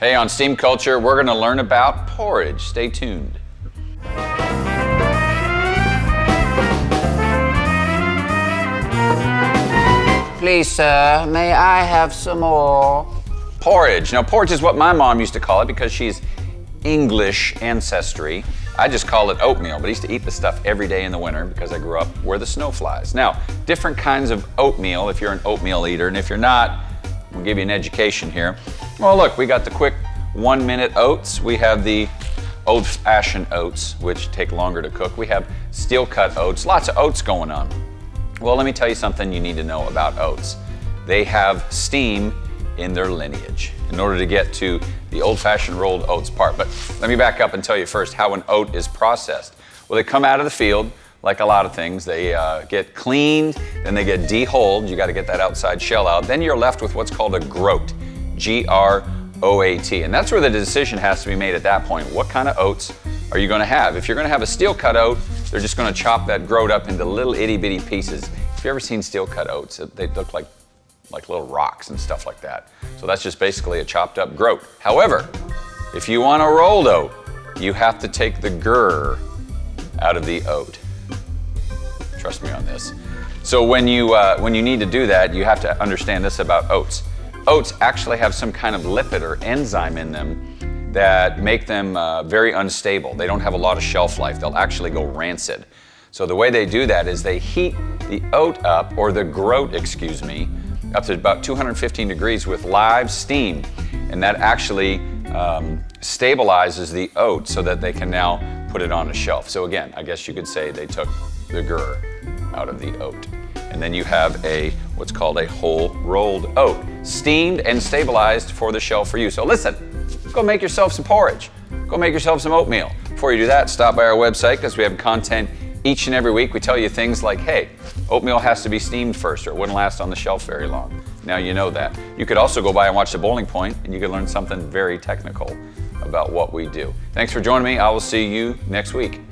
Hey, on Steam Culture, we're going to learn about porridge. Stay tuned. Please, sir, may I have some more? Porridge. Now, porridge is what my mom used to call it because she's English ancestry. I just call it oatmeal, but I used to eat the stuff every day in the winter because I grew up where the snow flies. Now, different kinds of oatmeal if you're an oatmeal eater, and if you're not, we'll give you an education here. Well, look, we got the quick 1-minute oats. We have the old-fashioned oats, which take longer to cook. We have steel-cut oats, lots of oats going on. Well, let me tell you something you need to know about oats. They have steam in their lineage in order to get to the old-fashioned rolled oats part. But let me back up and tell you first how an oat is processed. Well, they come out of the field, like a lot of things. They get cleaned, then they get de-hulled. You got to get that outside shell out. Then you're left with what's called a groat, G-R-O-A-T. And that's where the decision has to be made at that point. What kind of oats are you going to have? If you're going to have a steel-cut oat, they're just going to chop that groat up into little itty-bitty pieces. If you've ever seen steel-cut oats, they look like little rocks and stuff like that. So that's just basically a chopped up groat. However, if you want a rolled oat, you have to take the gur out of the oat. Trust me on this. So when you need to do that, you have to understand this about oats. Oats actually have some kind of lipid or enzyme in them that make them very unstable. They don't have a lot of shelf life. They'll actually go rancid. So the way they do that is they heat the oat up, or the groat, excuse me, up to about 215 degrees with live steam. And that actually stabilizes the oat so that they can now put it on a shelf. So again, I guess you could say they took the gur out of the oat. And then you have what's called a whole rolled oat, steamed and stabilized for the shelf for you. So listen, go make yourself some porridge. Go make yourself some oatmeal. Before you do that, stop by our website because we have content each and every week. We tell you things like, hey, oatmeal has to be steamed first or it wouldn't last on the shelf very long. Now you know that. You could also go by and watch The Bowling Point and you could learn something very technical about what we do. Thanks for joining me. I will see you next week.